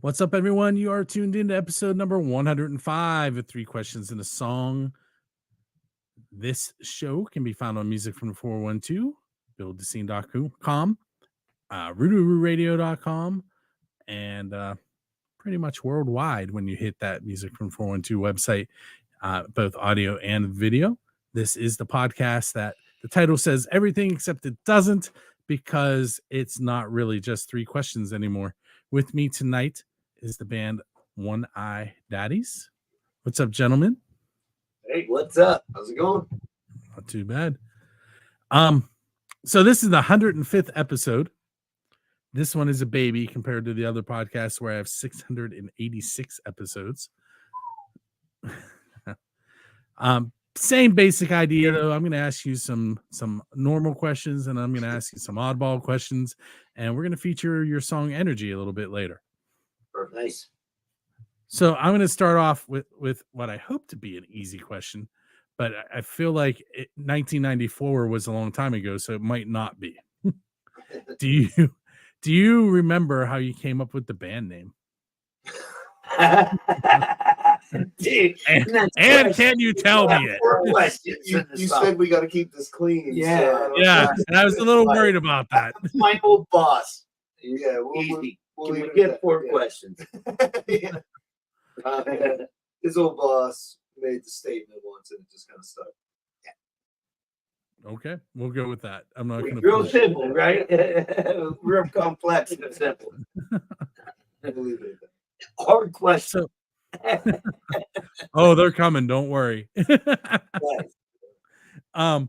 What's up, everyone? You are tuned into episode number 105 of 3 Questions and a Song. This show can be found on Music from the 412, buildthescene.com, rootorooteradio.com, and pretty much worldwide when you hit that Music from 412 website, both audio and video. This is the podcast that the title says everything except it doesn't, because it's not really just 3 questions anymore. With me tonight is the band One Eye Daddies. What's up, gentlemen? Hey, what's up? How's it going? Not too bad. So this is the 105th episode. This one is a baby compared to the other podcasts where I have 686 episodes. Same basic idea, though. I'm going to ask you some normal questions, and I'm going to ask you some oddball questions, and we're going to feature your song Energy a little bit later. Nice. So I'm going to start off with what I hope to be an easy question, but I feel like 1994 was a long time ago, so it might not be. Do you remember how you came up with the band name? Dude, and can you tell me it? You said we got to keep this clean. Yeah, yeah, and I was a little worried about that. My old boss. Yeah, Easy. we'll Can leave we it at get that. 4 Yeah. questions? Yeah. His old boss made the statement once, and it just kind of stuck. Okay, we'll go with that. I'm not going to Real push. simple, right? Real complex and simple. We'll leave it at that. Hard question. Oh, they're coming. Don't worry. Nice.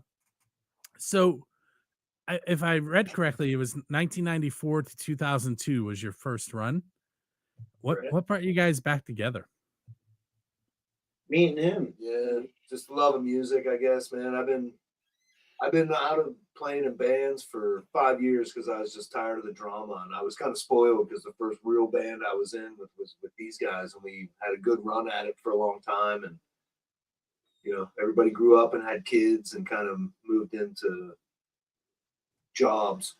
So if I read correctly, it was 1994 to 2002 was your first run. What brought you guys back together? Me and him. Yeah, just love of music, I guess, man. I've been out of playing in bands for 5 years because I was just tired of the drama, and I was kind of spoiled because the first real band I was in was with these guys, and we had a good run at it for a long time, and everybody grew up and had kids and kind of moved into jobs,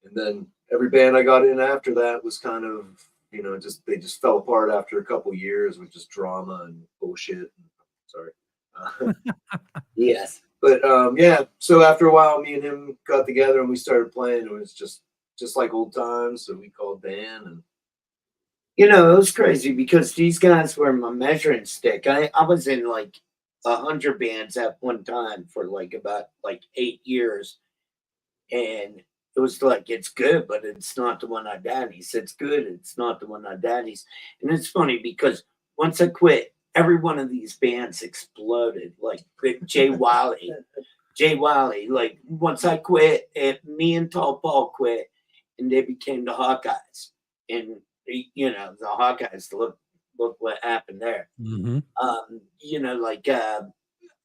and then every band I got in after that was kind of they just fell apart after a couple years with just drama and bullshit. Sorry. Yes. But yeah, so after a while, me and him got together and we started playing. It was just like old times. So we called Dan, and It was crazy because these guys were my measuring stick. I was in like 100 bands at one time for about 8 years. And it was like, it's good, but it's not the One Eye Daddies. It's good, it's not the One Eye Daddies. And it's funny because once I quit, every one of these bands exploded. Like Jay Wiley. Like once I quit, me and Tall Paul quit, and they became the Hawkeyes. And the Hawkeyes, look what happened there. Mm-hmm.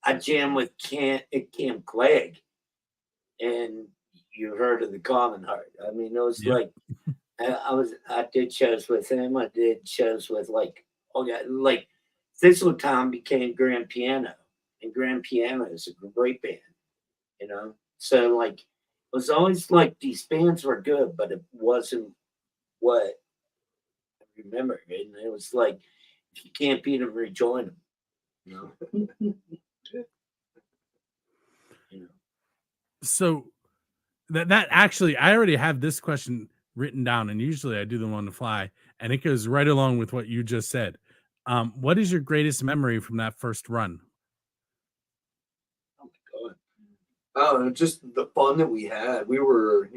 I jammed with Cam Clegg, and you heard of the Common Heart. I mean, it was like I did shows with him. I did shows with Thistle Town became Grand Piano, and Grand Piano is a great band, So it was always like these bands were good, but it wasn't what I remember. And it was like, if you can't beat them, rejoin them. So that actually, I already have this question written down, and usually I do them on the fly, and it goes right along with what you just said. What is your greatest memory from that first run? oh my god, I don't know, just the fun that we had. We were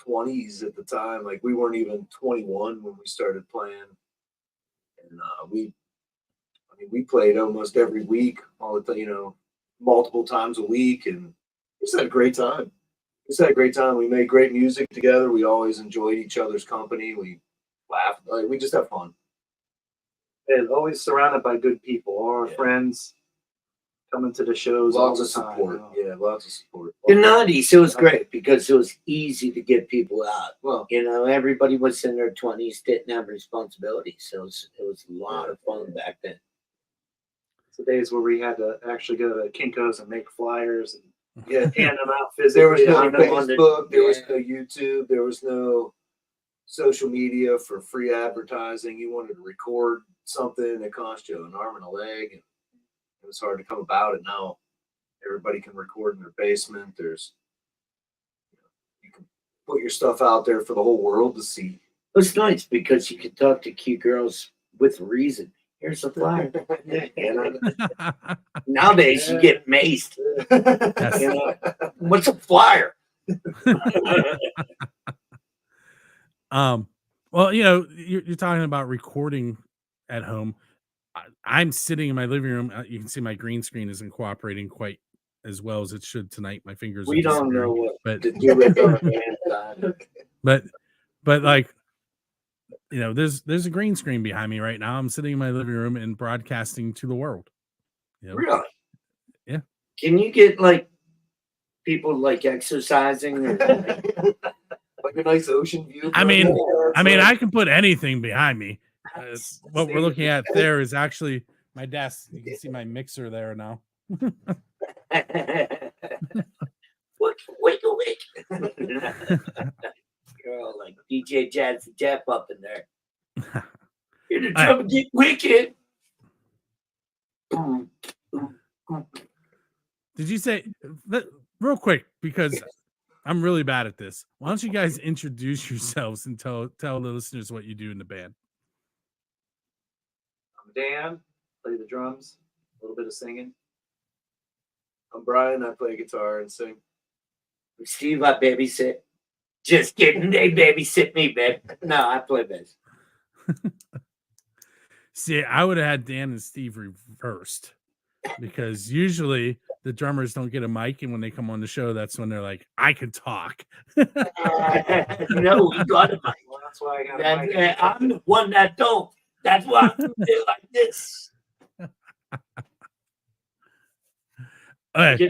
20s at the time. Like we weren't even 21 when we started playing, and we played almost every week, all the time, multiple times a week, and we just had a great time. We made great music together. We always enjoyed each other's company. We laughed. We just have fun. And always surrounded by good people. All our friends coming to the shows. Lots all of the time, support. Yeah, lots of support. The 90s, it was great because it was easy to get people out. Well, everybody was in their 20s, didn't have responsibilities. So it was a lot of fun back then. The days where we had to actually go to Kinko's and make flyers and yeah, hand them out physically. there was no on the- Facebook, there was yeah. no YouTube, there was no social media for free advertising. You wanted to record something that cost you an arm and a leg, and it was hard to come about it. Now everybody can record in their basement. You can put your stuff out there for the whole world to see. It's nice because you can talk to cute girls with reason. Here's a flyer. You know? Nowadays, you get maced. You know? What's a flyer? Well, you know, you're talking about recording at home. I'm sitting in my living room. You can see my green screen isn't cooperating quite as well as it should tonight. My fingers. We are don't know disappearing, what to do with our hands. but like, you know, there's a green screen behind me right now. I'm sitting in my living room and broadcasting to the world. You know? Really? Yeah. Can you get like people like exercising? Or... Like a nice ocean view. I mean, I can put anything behind me. What we're looking at there is actually my desk. You can see my mixer there now. Wake. Girl, like DJ Jazzy Jeff up in there. Here to try to get wicked. Did you say real quick, because I'm really bad at this? Why don't you guys introduce yourselves and tell the listeners what you do in the band? I'm Dan, play the drums, a little bit of singing. I'm Brian. I play guitar and sing. Steve, I babysit. Just kidding. They babysit me, babe. No, I play bass. See, I would have had Dan and Steve reversed, because usually the drummers don't get a mic, and when they come on the show, that's when they're like, I can talk. No, we got a mic. Well, that's why I got a mic. I'm the one that don't. That's why I do it like this. Okay,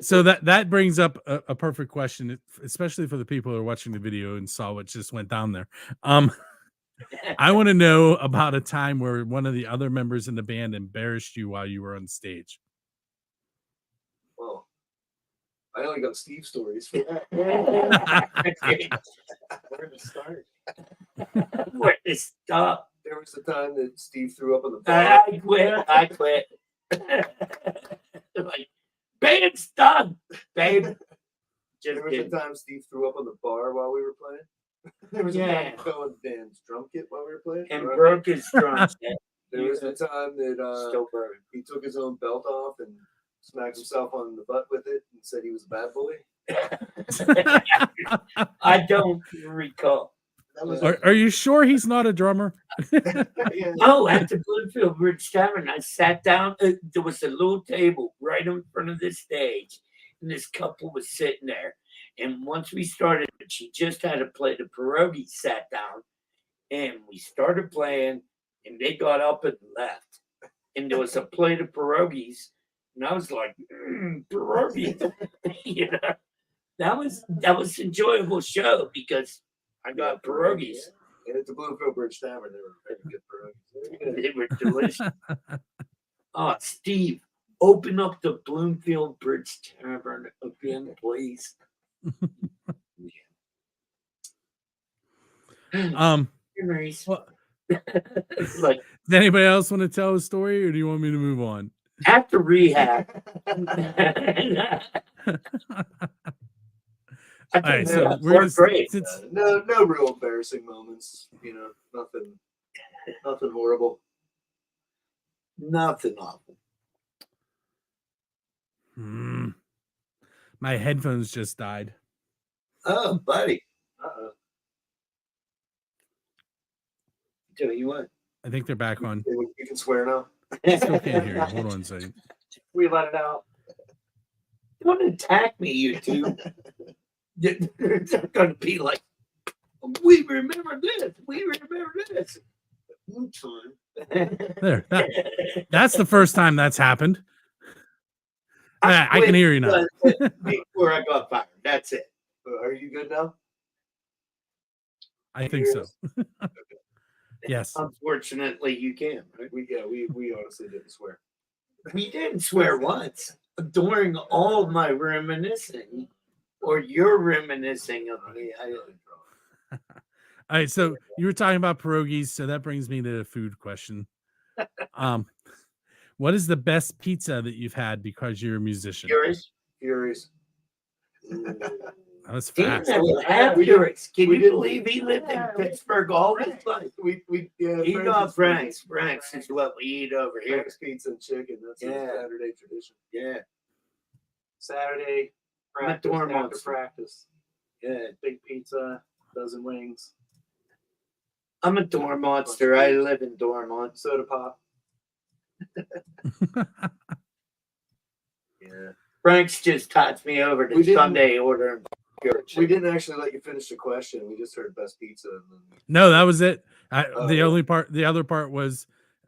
so that brings up a perfect question, especially for the people who are watching the video and saw what just went down there. I want to know about a time where one of the other members in the band embarrassed you while you were on stage. Well, I only got Steve stories. Where to start? Where to stop? There was the time that Steve threw up on the bar. I quit. Like, band's done, babe. There was the time Steve threw up on the bar while we were playing. There was a time he fell on Dan's drum kit while we were playing. And broke his drum set. There was the time that he took his own belt off and smacked himself on the butt with it and said he was a bad boy. I don't recall. Are you sure he's not a drummer? No, at the Bloomfield Bridge Tavern, I sat down. There was a little table right in front of the stage, and this couple was sitting there. And once we started, she just had to play the pierogi, sat down, and we started playing, and they got up and left. And there was a plate of pierogies, and I was like, pierogi. You know, that was an enjoyable show because I got pierogies. And at the Bloomfield Bridge Tavern, they were very good pierogies. They were delicious. Oh, Steve, open up the Bloomfield Bridge Tavern again, please. Well, like, does anybody else want to tell a story, or do you want me to move on? After rehab. All right, so we're great. No real embarrassing moments. You know, nothing horrible. Nothing awful. My headphones just died. Oh, buddy. Tell you what. I think they're back on. You can swear now. I still can't hear you. Hold on a second. We let it out. Don't attack me, you two. They're going to be like, we remember this. We remember this. One time. There. That's the first time that's happened. I can hear you now. Before I got fired. That's it. Are you good now? I think so. Yes. Unfortunately, you can. Right? We honestly didn't swear. We didn't swear once during all of my reminiscing, or your reminiscing of me. All right, so you were talking about pierogies, so that brings me to the food question. What is the best pizza that you've had because you're a musician? Fury's. That was Damn, fast. I would have Fury's. Can you believe he lived in Pittsburgh all his life? You know Frank's. Frank's is what we eat over here. Frank's pizza and chicken. That's a Saturday tradition. Yeah. Saturday practice after practice. Yeah. Big pizza, dozen wings. I'm a dorm monster. I live in Dormont. Soda pop. Yeah. Frank's just taught me over to Sunday ordering. We didn't actually let you finish the question. We just heard best pizza. And then... No, that was it. The other part was,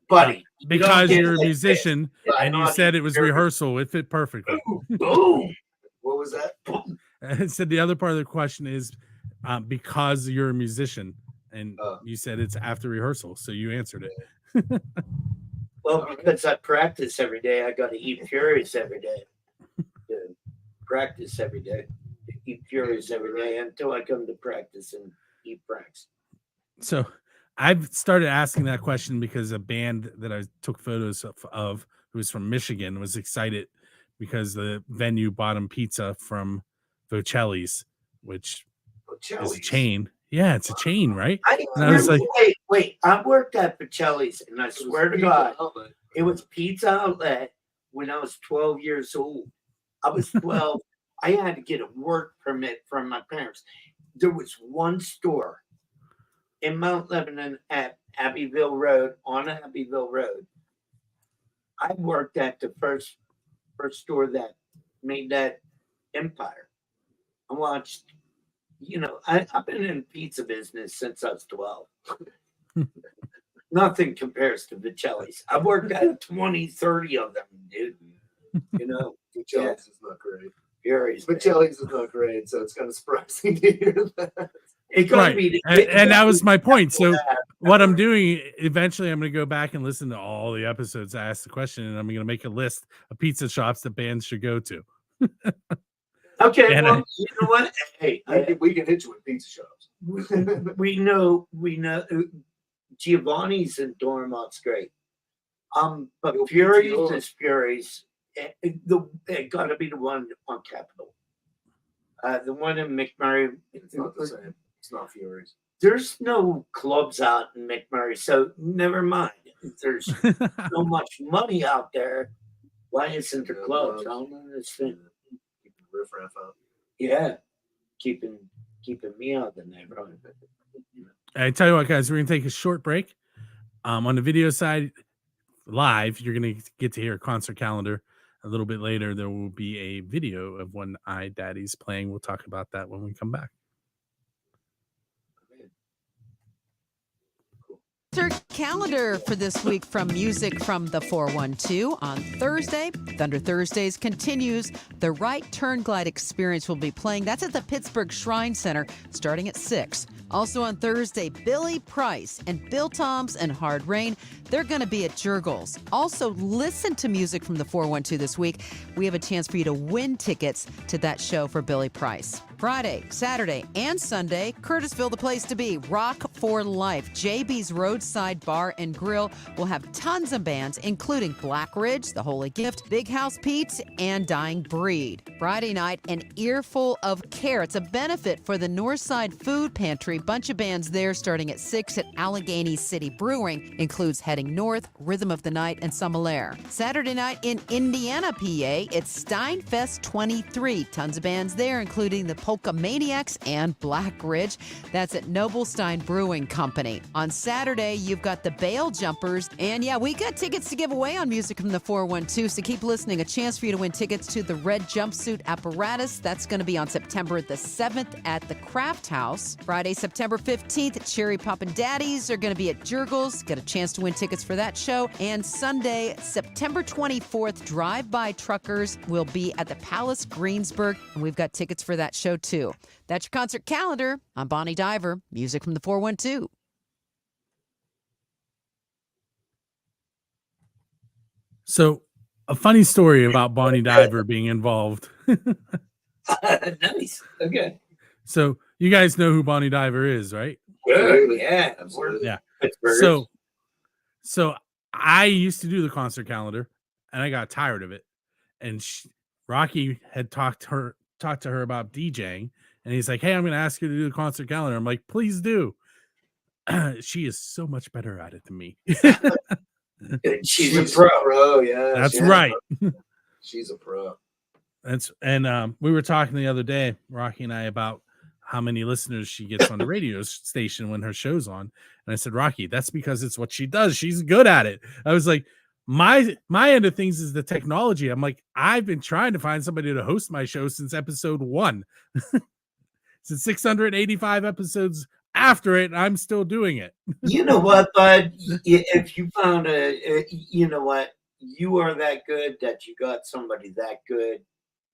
buddy, because you're a musician and you said it was rehearsal. It fit perfectly. Boom. What was that? I said the other part of the question is because you're a musician, and you said it's after rehearsal, so you answered it. Well, because I practice every day, I got to eat Fury's every day. Practice every day. Eat Fury's every day until I come to practice and eat Frank's. So I've started asking that question because a band that I took photos of who was from Michigan was excited because the venue bought him pizza from Vocelli's, which is a chain. Yeah, it's a chain, right? I was like, wait, I worked at Vocelli's, and I swear to God, it was Pizza Outlet when I was 12 years old. I was 12. I had to get a work permit from my parents. There was one store in Mount Lebanon at Abbeville Road, on Abbeville Road. I worked at the first store that made that empire. I watched, I've been in the pizza business since I was 12. Nothing compares to Vocelli's. I've worked at 20, 30 of them, dude. Vocelli's is not great. Fury's. Vocelli's is not great, so it's kind of surprising to hear that. Right. And that was my point. So what I'm doing, eventually I'm going to go back and listen to all the episodes I asked the question, and I'm going to make a list of pizza shops that bands should go to. Okay, and well, you know what? Hey, we can hit you with pizza shops. we know Giovanni's in Dormont's great. But Fury's is Fury's. It got to be the one on Capitol. The one in McMurray. It's not the same. It's not Fury's. There's no clubs out in McMurray, so never mind. There's so much money out there. Why isn't there clubs? I don't understand. Keeping riffraff out. Yeah, keeping me out of the neighborhood. I tell you what, guys, we're gonna take a short break. On the video side, live, you're gonna get to hear a concert calendar. A little bit later, there will be a video of One Eye Daddy's playing. We'll talk about that when we come back. Calendar for this week from Music from the 412. On Thursday, Thunder Thursdays continues. The Right Turn Glide Experience will be playing. That's at the Pittsburgh Shrine Center starting at 6. Also on Thursday, Billy Price and Bill Toms and Hard Rain. They're going to be at Jurgles. Also, listen to Music from the 412 this week. We have a chance for you to win tickets to that show for Billy Price. Friday, Saturday, and Sunday, Curtisville, the place to be. Rock for Life. JB's Roadside Bar and Grill will have tons of bands, including Black Ridge, The Holy Gift, Big House Pete, and Dying Breed. Friday night, An Earful of Care. It's a benefit for the Northside Food Pantry. Bunch of bands there starting at 6 at Allegheny City Brewing. Includes Heading North, Rhythm of the Night, and Sumalaire. Saturday night in Indiana, PA, it's Steinfest 23. Tons of bands there, including the Polka Maniacs and Black Ridge. That's at Noblestein Brewing Company. On Saturday, you've got the Bale Jumpers. And yeah, we got tickets to give away on Music from the 412, so keep listening. A chance for you to win tickets to the Red Jumpsuit Apparatus. That's going to be on September the 7th at the Craft House. Friday, September 15th, Cherry Poppin' Daddies are going to be at Jurgles. Get a chance to win tickets for that show. And Sunday, September 24th, Drive-By Truckers will be at the Palace Greensburg. And we've got tickets for that show too. That's your concert calendar. I'm Bonnie Diver, Music from the 412. So, a funny story about Bonnie Diver being involved. Nice. Okay. So, you guys know who Bonnie Diver is, right? good. Yeah, Absolutely. Yeah. Pittsburgh. So I used to do the concert calendar, and I got tired of it. And Rocky had talked to her about DJing, and he's like, "Hey, I'm going to ask you to do the concert calendar." I'm like, "Please do." She is so much better at it than me. She's a pro. Yeah, That's right. She's a pro. We were talking the other day, Rocky and I, about how many listeners she gets on the radio station when her show's on. And I said, Rocky, that's because it's what she does. She's good at it. I was like, my end of things is the technology. I'm like, I've been trying to find somebody to host my show since episode 1. Since 685 episodes after it, I'm still doing it. You know what, bud? If you found you know what? You are that good that you got somebody that good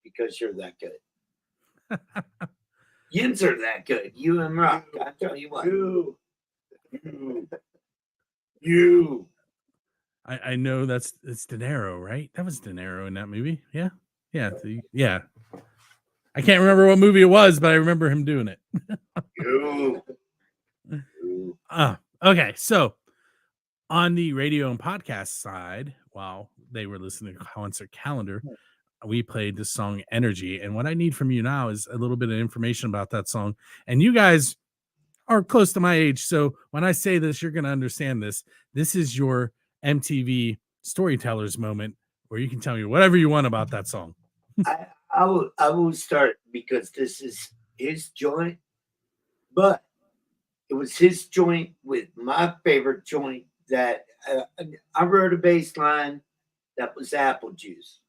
because you're that good. Yins are that good. You and Rock. I tell you what. You. I know it's De Niro, right? That was De Niro in that movie. Yeah. Yeah. Yeah. I can't remember what movie it was, but I remember him doing it. You. Okay. So on the radio and podcast side, while they were listening to concert calendar, we played the song Energy. And what I need from you now is a little bit of information about that song. And you guys are close to my age. So when I say this, you're going to understand this. This is your MTV storytellers moment where you can tell me whatever you want about that song. I will start because this is his joint, but it was his joint with my favorite joint that I wrote a bass line that was Apple Juice.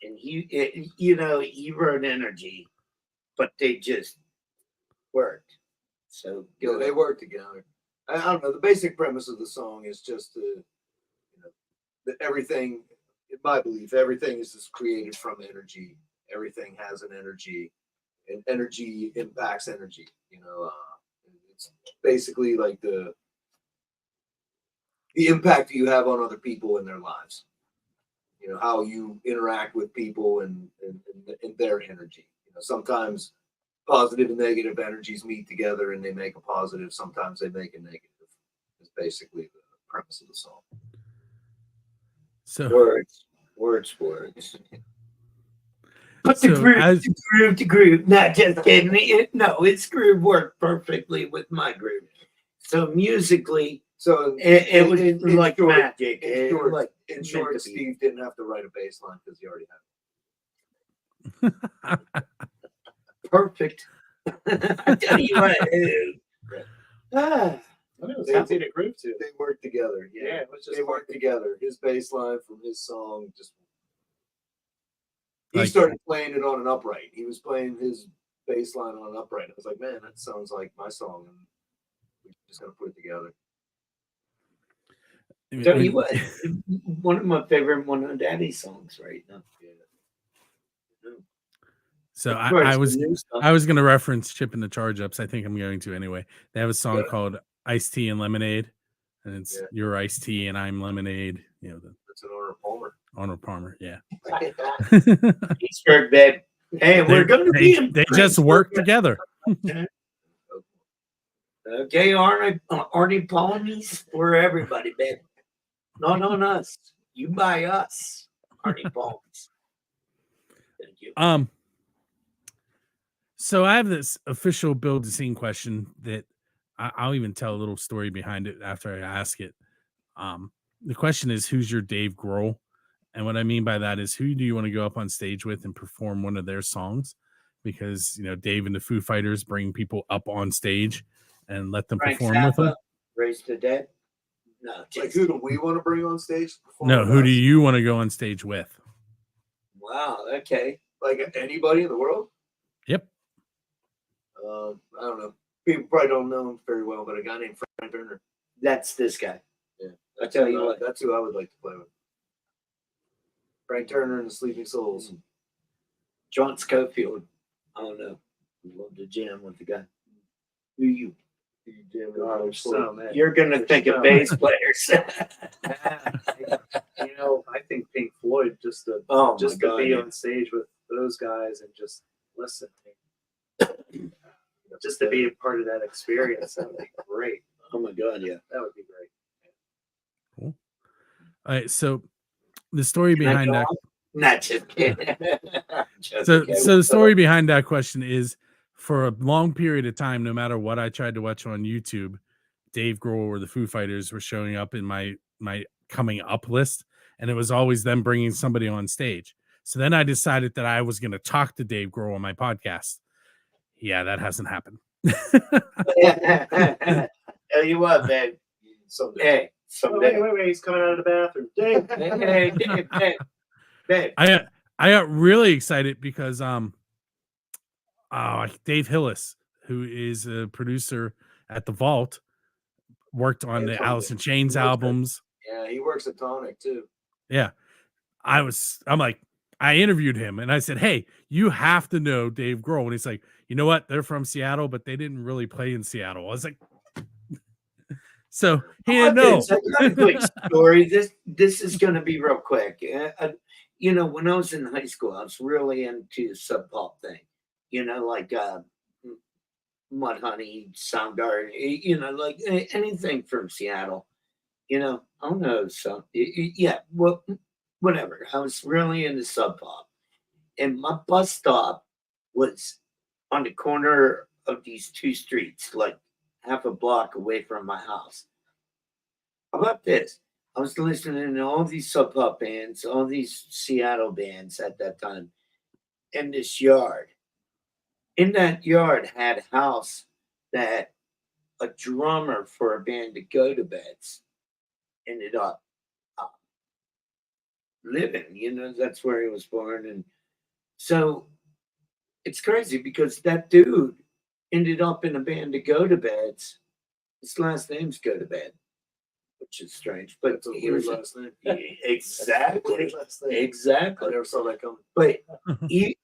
And he wrote Energy, but they just worked. So Yeah, they work together. I don't know. The basic premise of the song is just that everything, in my belief, everything is just created from energy. Everything has an energy, and energy impacts energy. It's basically like the impact you have on other people in their lives. How you interact with people and their energy. Sometimes positive and negative energies meet together and they make a positive. Sometimes they make a negative. It's basically the premise of the song. So words. Put the groove to groove. Not just kidding. No, its groove worked perfectly with my groove. So musically, it was like magic. In short, Steve didn't have to write a bass line because he already had it. Perfect. I tell you what. It was easy to groove to. They worked together. Yeah, it was just they worked together. His bass line from his song he started playing it on an upright. He was playing his bass line on an upright. I was like, man, that sounds like my song, and we just gotta put it together. Tell you what, one of my favorite One of Daddy's songs right now. So I was going to reference Chip and the Charge Ups. I think I'm going to anyway. They have a song called Iced Tea and Lemonade, and it's your iced tea and I'm lemonade. That's an Arnold Palmer. Arnold Palmer, yeah. Pittsburgh, babe. Hey, we're going to be in. They just work together. Okay, Arnie Palmies, we're everybody, babe. Not on us. You buy us, Arnie Palmies. Thank you. So I have this official build the scene question that I'll even tell a little story behind it after I ask it. The question is, who's your Dave Grohl? And what I mean by that is, who do you want to go up on stage with and perform one of their songs? Because, Dave and the Foo Fighters bring people up on stage and let them perform with them. Raise the Dead? No. Like, who do we want to bring on stage? No, who do you want to go on stage with? Wow, okay. Like anybody in the world? Yep. I don't know. People probably don't know him very well, but a guy named Frank Turner. That's this guy. Yeah. I tell you what. That's who I would like to play with. Frank Turner and the Sleeping Souls. John Scofield. I don't know. I'd love to jam with the guy. Who you? You're gonna think of bass players. I think Pink Floyd just to be on stage with those guys and just listen. Just to be a part of that experience, that would be great. Oh my God, yeah. That would be great. All right, so the story Can I behind go that. on? Not just kidding. Just So, kidding. so the story behind that question is, for a long period of time, no matter what I tried to watch on YouTube, Dave Grohl or the Foo Fighters were showing up in my coming up list, and it was always them bringing somebody on stage. So then I decided that I was going to talk to Dave Grohl on my podcast. Yeah, that hasn't happened. Tell you what, man. Someday. Hey, Oh, someday. wait, he's coming out of the bathroom. Dave. Hey, Dave. I got really excited because Dave Hillis, who is a producer at the Vault, worked on Yeah, the Tonic. Alice in Chains He works at- albums. Yeah, he works at Tonic too. Yeah. I'm like, I interviewed him and I said, hey, you have to know Dave Grohl. And he's like, you know what? They're from Seattle, but they didn't really play in Seattle. I was like, so he didn't know. It's a quick story. This is going to be real quick. You know, when I was in high school, I was really into the sub pop thing. You know, like Mudhoney, Soundgarden. You know, like anything from Seattle. You know, I don't know. So yeah, well, whatever. I was really into sub pop, and my bus stop was on the corner of these two streets, like half a block away from my house. How about this? I was listening to all these sub pop bands, all these Seattle bands at that time, in this yard. In that yard had a house that a drummer for a band to go to beds ended up living. You know, that's where he was born. And so it's crazy because that dude ended up in a band to go to beds. His last name's Go to Bed, which is strange, but That's a he weird was last name. exactly, Weird last name. I exactly. never saw that coming. But he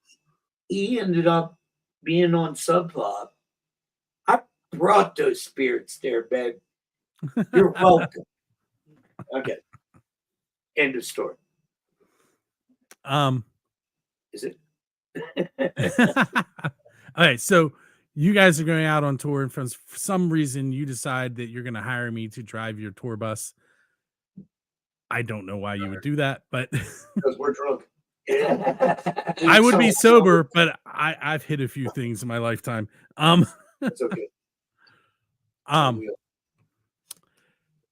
ended up being on Sub Pop. I brought those spirits there, babe. You're welcome. Okay. End of story. Is it? All right, so you guys are going out on tour, and for some reason you decide that you're going to hire me to drive your tour bus. I don't know why you would do that, but Because we're drunk. I would be sober, but I've hit a few things in my lifetime. It's okay.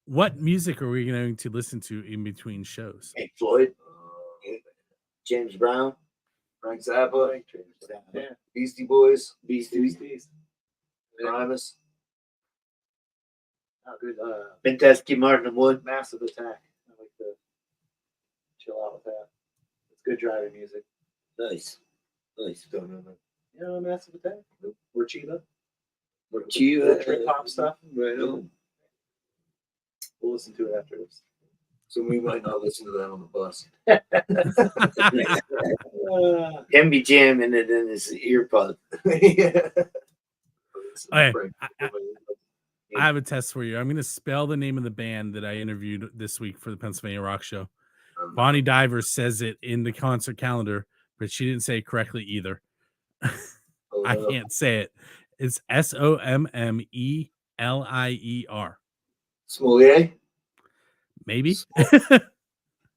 What music are we going to listen to in between shows? Pink Floyd, James Brown, Frank Zappa, Yeah. Beastie Boys, Beasties. Primus. Oh, good. Pentesky, Martin and Wood. Massive Attack. I like to chill out with that. It's good driving music. Nice. Nice. Don't know that. You know, Massive Attack. We're Chiba. We're cute. Trip hop stuff. Right on. We'll listen to it after this. So we might not listen to that on the bus. Him be jamming it in his earpod. Yeah. Okay, Frank. I have a test for you. I'm going to spell the name of the band that I interviewed this week for the Pennsylvania Rock Show. Bonnie Diver says it in the concert calendar, but she didn't say it correctly either. I can't say it. It's Sommelier. Smolier. Maybe.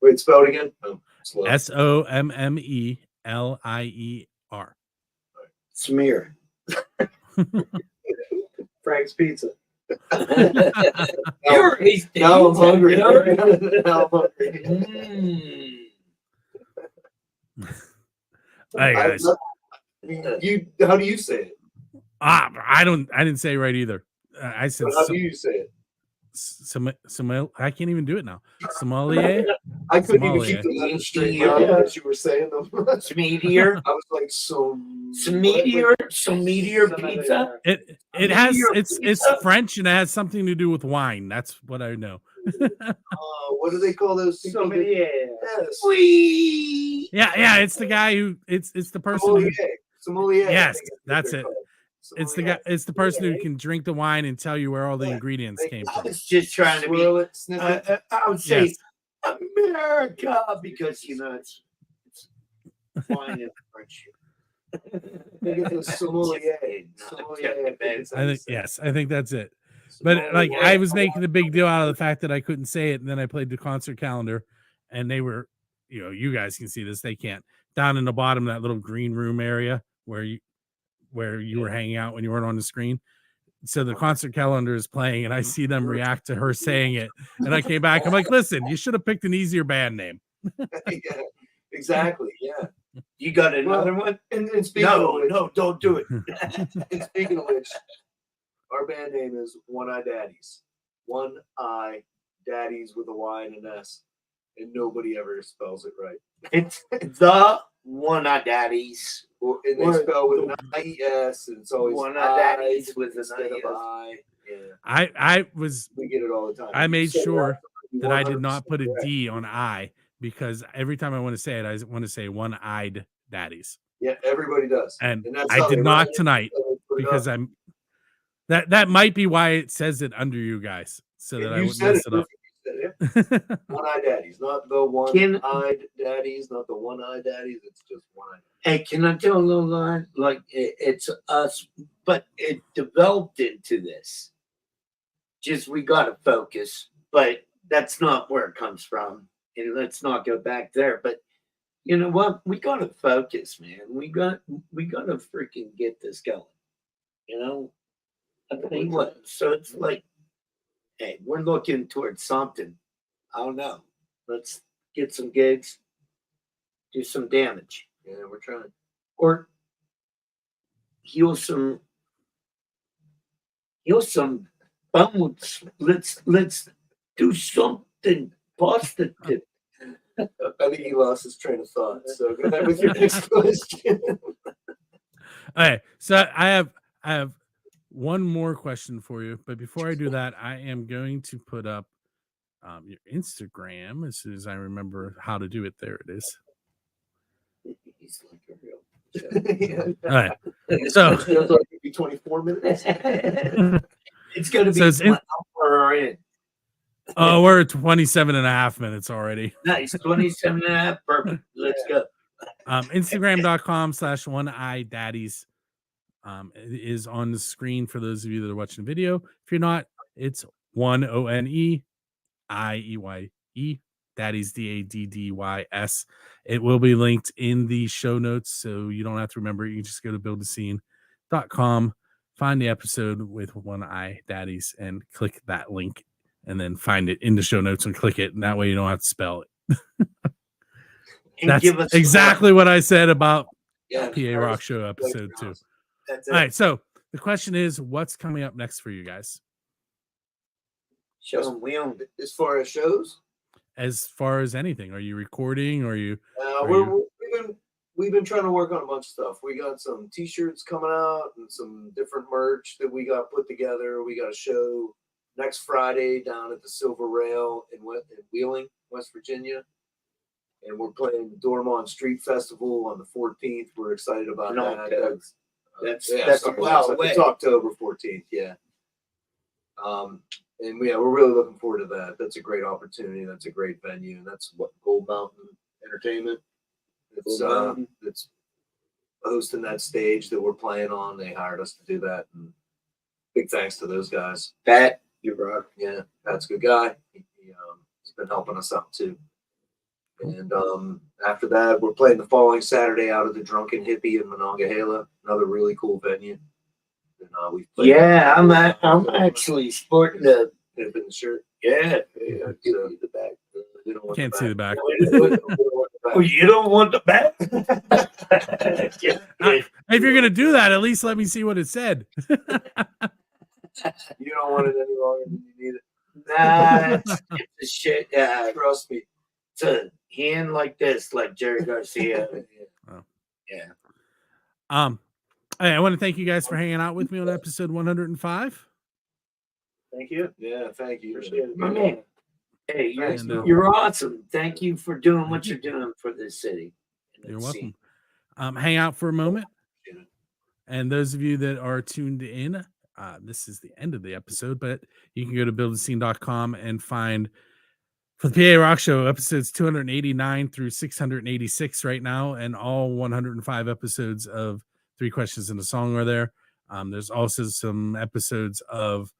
Wait, spell it again. Oh, slow. Sommelier. Smear. Frank's Pizza. You're Now I'm hungry. Now I'm hungry. Hey guys. How do you say it? I didn't say it right either. I said How do you say it? I can't even do it now. Sommelier. I couldn't even Sommelier. keep the letters straight as you were saying them. Meteor. I was like, Some meteor pizza. It has Meteor it's pizza? French and it has something to do with wine. That's what I know. What do they call those people? Somebody, Yes. Wee. Yeah. It's the guy who it's the person. Who, Sommelier. Yes, I think that's what they're it. called. it's the guy. It's the person who can drink the wine and tell you where all the ingredients came I from. was just trying to be. Swirl it, sniff it. I would say Yes. America because you know it's flying in French. think it's a sommelier. No, Sommelier, I think that's it. But like, I was making a big deal out of the fact that I couldn't say it, and then I played the concert calendar, and they were, you guys can see this, they can't. Down in the bottom of that little green room area where you were hanging out when you weren't on the screen. So the concert calendar is playing, and I see them react to her saying it, and I came back. I'm like, listen, you should have picked an easier band name. Yeah, exactly. Yeah. You got another one? And speaking of which, No, don't do it. and speaking of which, our band name is One Eye Daddies. One Eye Daddies with a Y and an S, and nobody ever spells it right. It's the One-Eye Daddies. And they spell with an IES, and it's always One-Eye Daddies with an instead of IES. I. Yeah, I we get it all the time. I made So sure that's that I did 100% not put a correct. D on I, because every time I want to say it, I want to say one-eyed daddies. Yeah, everybody does. And that's I how did they not write it, tonight, so they put it because up. that might be why it says it under you guys, so And that I you wouldn't said mess it up. You said it. One-eyed daddies, not the one-eyed daddies, not the one-eyed daddies. It's just one-eyed. Hey, can I tell a little line? Like, it's us, but it developed into this. Just, we got to focus, but that's not where it comes from. And let's not go back there. But you know what? We got to focus, man. We got to freaking get this going. I think what? So it's like, hey, we're looking towards something. I don't know. Let's get some gigs, do some damage. Yeah, we're trying. Or heal some bones. Let's do something positive. I think he lost his train of thought. So go ahead with your next question. Okay, so I have one more question for you, but before I do that, I am going to put up your Instagram as soon as I remember how to do it. There it is. He's like a real. Yeah. All right. So It feels like it'd be 24 minutes. It's going to be So it's in- 1 hour in. we're at 27 and a half minutes already. Nice. 27 and a half. Perfect. Let's go. Instagram.com/one-eye-daddies is on the screen for those of you that are watching the video. If you're not, it's ONEIEYE, daddies, DADDYS. It will be linked in the show notes, so you don't have to remember it. You can just go to buildascene.com, find the episode with One Eye Daddies, and click that link, and then find it in the show notes and click it, and that way you don't have to spell it. And That's give us exactly what I said about Yeah, PA Rock Show episode 2. That's All right, so the question is, what's coming up next for you guys? Show them we own it. As far as shows, As far as anything, are you recording? Are you? we've been trying to work on a bunch of stuff. We got some T-shirts coming out and some different merch that we got put together. We got a show next Friday down at the Silver Rail in Wheeling, West Virginia, and we're playing the Dormont Street Festival on the 14th. We're excited about No, that. That's That's a while away. It's October 14th. Yeah. And we're really looking forward to that. That's a great opportunity. That's a great venue. And that's what Gold Mountain Entertainment. It's hosting that stage that we're playing on. They hired us to do that. And big thanks to those guys. Pat, you rock. Yeah, Pat's a good guy. He's been helping us out too. And after that, we're playing the following Saturday out at the Drunken Hippie in Monongahela, another really cool venue. And we've played. Yeah, I'm actually sporting the in the shirt. yeah. So, the back. We don't want Can't see the back. We don't want the back. Oh, you don't want the back? If you're gonna do that, at least let me see what it said. You don't want it any longer than you need it. Nah, it's the shit. Trust me. It's a hand like this, like Jerry Garcia. Oh. Yeah. I want to thank you guys for hanging out with me on episode 105. Thank you. Yeah, thank you. Appreciate it. My man. Hey, And, you're awesome. Thank you for doing what you're doing for this city. You're welcome. Hang out for a moment. And those of you that are tuned in, this is the end of the episode, but you can go to buildascene.com and find for the PA Rock Show, episodes 289 through 686 right now, and all 105 episodes of 3 Questions and a Song are there. There's also some episodes of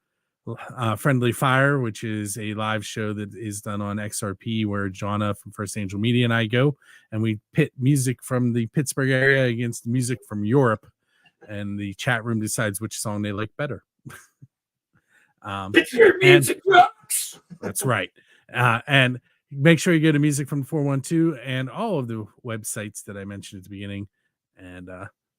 Friendly Fire, which is a live show that is done on XRP, where Jonna from First Angel Media and I go, and we pit music from the Pittsburgh area against music from Europe, and the chat room decides which song they like better. Pittsburgh music rocks. That's right. And make sure you go to Music from 412 and all of the websites that I mentioned at the beginning. And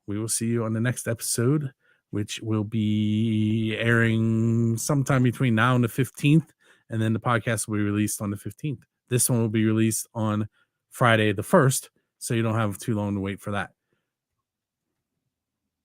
we will see you on the next episode, which will be airing sometime between now and the 15th. And then the podcast will be released on the 15th. This one will be released on Friday the 1st, so you don't have too long to wait for that.